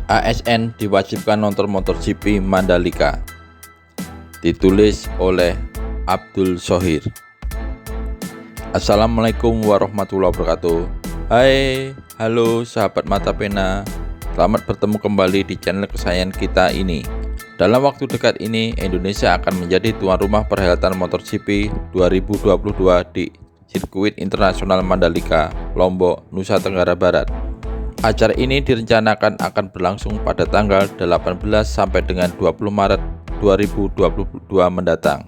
ASN diwajibkan nonton MotoGP Mandalika. Ditulis oleh Abdul Shohir. Assalamualaikum warahmatullahi wabarakatuh. Hai, halo sahabat mata pena. Selamat bertemu kembali di channel kesayangan kita ini. Dalam waktu dekat ini, Indonesia akan menjadi tuan rumah perhelatan MotoGP 2022 di Sirkuit Internasional Mandalika, Lombok, Nusa Tenggara Barat. Acara ini direncanakan akan berlangsung pada tanggal 18 sampai dengan 20 Maret 2022 mendatang.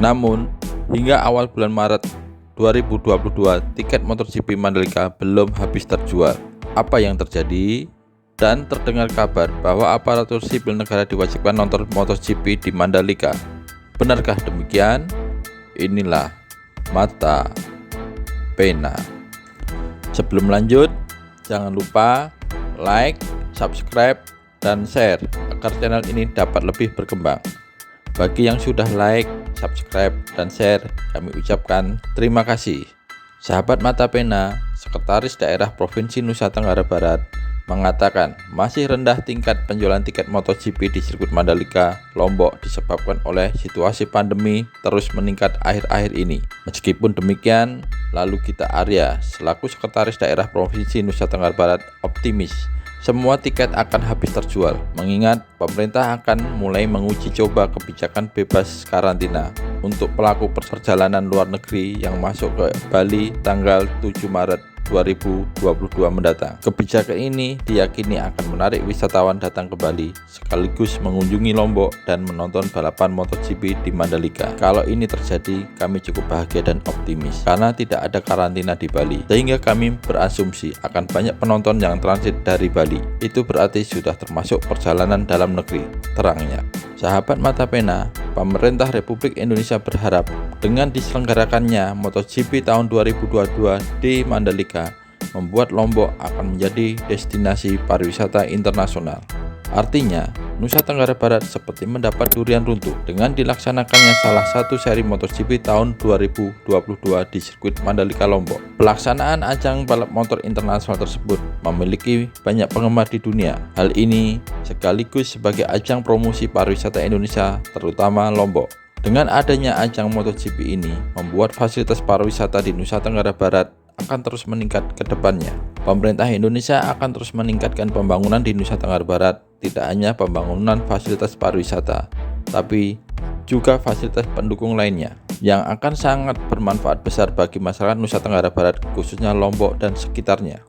Namun, hingga awal bulan Maret 2022, tiket MotoGP Mandalika belum habis terjual. Apa yang terjadi? Dan terdengar kabar bahwa aparatur sipil negara diwajibkan nonton MotoGP di Mandalika. Benarkah demikian? Inilah Mata Pena. Sebelum lanjut, jangan lupa like, subscribe, dan share agar channel ini dapat lebih berkembang. Bagi yang sudah like, subscribe, dan share, kami ucapkan terima kasih. Sahabat mata pena, Sekretaris Daerah Provinsi Nusa Tenggara Barat mengatakan masih rendah tingkat penjualan tiket MotoGP di sirkuit Mandalika, Lombok disebabkan oleh situasi pandemi terus meningkat akhir-akhir ini. Meskipun demikian, Lalu Gita Arya selaku Sekretaris Daerah Provinsi Nusa Tenggara Barat optimis semua tiket akan habis terjual, mengingat pemerintah akan mulai menguji coba kebijakan bebas karantina untuk pelaku perjalanan luar negeri yang masuk ke Bali tanggal 7 Maret 2022 mendatang. Kebijakan ini diyakini akan menarik wisatawan datang ke Bali sekaligus mengunjungi Lombok dan menonton balapan MotoGP di Mandalika. Kalau ini terjadi, kami cukup bahagia dan optimis karena tidak ada karantina di Bali, sehingga kami berasumsi akan banyak penonton yang transit dari Bali. Itu berarti sudah termasuk perjalanan dalam negeri, terangnya. Sahabat mata pena, pemerintah Republik Indonesia berharap dengan diselenggarakannya MotoGP tahun 2022 di Mandalika membuat Lombok akan menjadi destinasi pariwisata internasional. Artinya, Nusa Tenggara Barat seperti mendapat durian runtuh dengan dilaksanakannya salah satu seri MotoGP tahun 2022 di sirkuit Mandalika Lombok. Pelaksanaan ajang balap motor internasional tersebut memiliki banyak penggemar di dunia. Hal ini sekaligus sebagai ajang promosi pariwisata Indonesia, terutama Lombok. Dengan adanya ajang MotoGP ini, membuat fasilitas pariwisata di Nusa Tenggara Barat akan terus meningkat ke depannya. Pemerintah Indonesia akan terus meningkatkan pembangunan di Nusa Tenggara Barat, tidak hanya pembangunan fasilitas pariwisata, tapi juga fasilitas pendukung lainnya yang akan sangat bermanfaat besar bagi masyarakat Nusa Tenggara Barat, khususnya Lombok dan sekitarnya.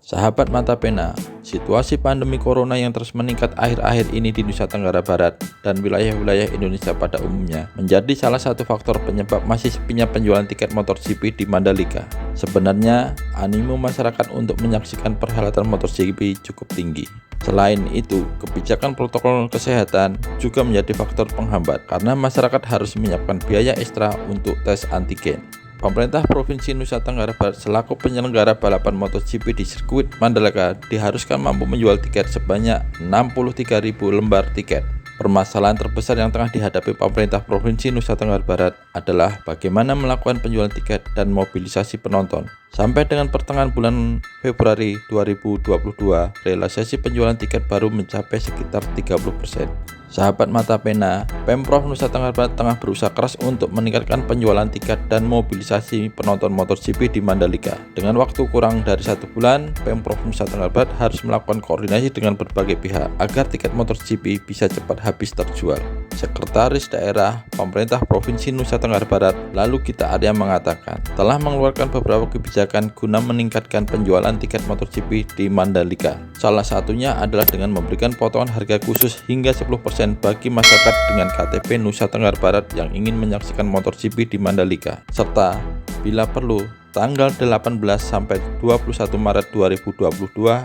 Sahabat mata pena, situasi pandemi corona yang terus meningkat akhir-akhir ini di Nusa Tenggara Barat dan wilayah-wilayah Indonesia pada umumnya menjadi salah satu faktor penyebab masih sepinya penjualan tiket MotoGP di Mandalika. Sebenarnya, animo masyarakat untuk menyaksikan perhelatan MotoGP cukup tinggi. Selain itu, kebijakan protokol kesehatan juga menjadi faktor penghambat karena masyarakat harus menyiapkan biaya ekstra untuk tes antigen. Pemerintah Provinsi Nusa Tenggara Barat selaku penyelenggara balapan MotoGP di sirkuit Mandalika diharuskan mampu menjual tiket sebanyak 63.000 lembar tiket. Permasalahan terbesar yang tengah dihadapi pemerintah Provinsi Nusa Tenggara Barat adalah bagaimana melakukan penjualan tiket dan mobilisasi penonton. Sampai dengan pertengahan bulan Februari 2022, realisasi penjualan tiket baru mencapai sekitar 30%. Sahabat mata pena, Pemprov Nusa Tenggara Barat tengah berusaha keras untuk meningkatkan penjualan tiket dan mobilisasi penonton MotoGP di Mandalika. Dengan waktu kurang dari 1 bulan, Pemprov Nusa Tenggara Barat harus melakukan koordinasi dengan berbagai pihak agar tiket MotoGP bisa cepat habis terjual. Sekretaris Daerah Pemerintah Provinsi Nusa Tenggara Barat, Lalu Gita Arya mengatakan, telah mengeluarkan beberapa kebijakan guna meningkatkan penjualan tiket MotoGP di Mandalika. Salah satunya adalah dengan memberikan potongan harga khusus hingga 10% bagi masyarakat dengan KTP Nusa Tenggara Barat yang ingin menyaksikan MotoGP di Mandalika, serta bila perlu tanggal 18 sampai 21 Maret 2022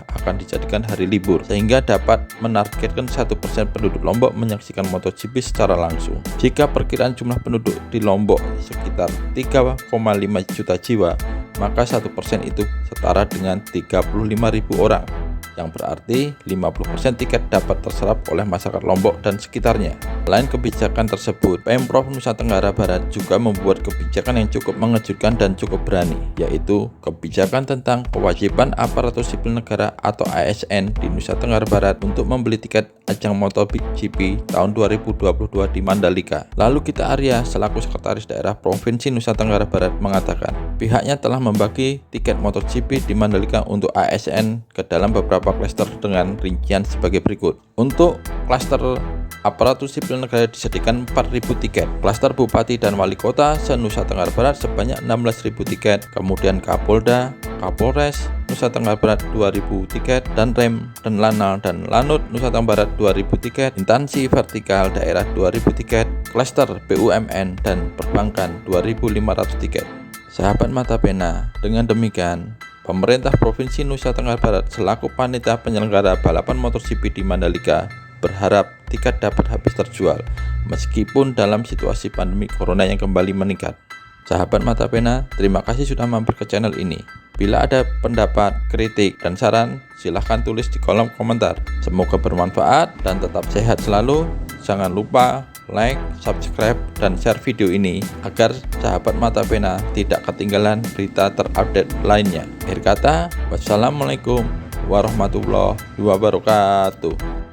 akan dijadikan hari libur sehingga dapat menargetkan 1% penduduk Lombok menyaksikan MotoGP secara langsung. Jika perkiraan jumlah penduduk di Lombok sekitar 3,5 juta jiwa, maka 1% itu setara dengan 35.000 orang, yang berarti 50% tiket dapat terserap oleh masyarakat Lombok dan sekitarnya. Selain kebijakan tersebut, Pemprov Nusa Tenggara Barat juga membuat kebijakan yang cukup mengejutkan dan cukup berani, yaitu kebijakan tentang kewajiban aparatur sipil negara atau ASN di Nusa Tenggara Barat untuk membeli tiket ajang MotoGP tahun 2022 di Mandalika. Lalu Gita Arya selaku Sekretaris Daerah Provinsi Nusa Tenggara Barat mengatakan, pihaknya telah membagi tiket MotoGP di Mandalika untuk ASN ke dalam beberapa klaster dengan rincian sebagai berikut. Untuk klaster aparatur sipil negara disediakan 4.000 tiket, klaster Bupati dan Wali Kota se-Nusa Tenggara Barat sebanyak 16.000 tiket, kemudian Kapolda, Kapolres Nusa Tenggara Barat 2.000 tiket, dan Rem dan Lanal dan Lanut Nusa Tenggara Barat 2.000 tiket, instansi vertikal daerah 2.000 tiket, klaster BUMN dan perbankan 2.500 tiket. Sahabat Mata Pena, dengan demikian pemerintah Provinsi Nusa Tenggara Barat selaku panitia penyelenggara balapan MotoGP di Mandalika berharap tiket dapat habis terjual meskipun dalam situasi pandemi corona yang kembali meningkat. Sahabat Mata Pena, terima kasih sudah mampir ke channel ini. Bila ada pendapat, kritik, dan saran, silahkan tulis di kolom komentar. Semoga bermanfaat dan tetap sehat selalu. Jangan lupa like, subscribe, dan share video ini agar sahabat Mata Pena tidak ketinggalan berita terupdate lainnya. Akhir kata, wassalamualaikum warahmatullahi wabarakatuh.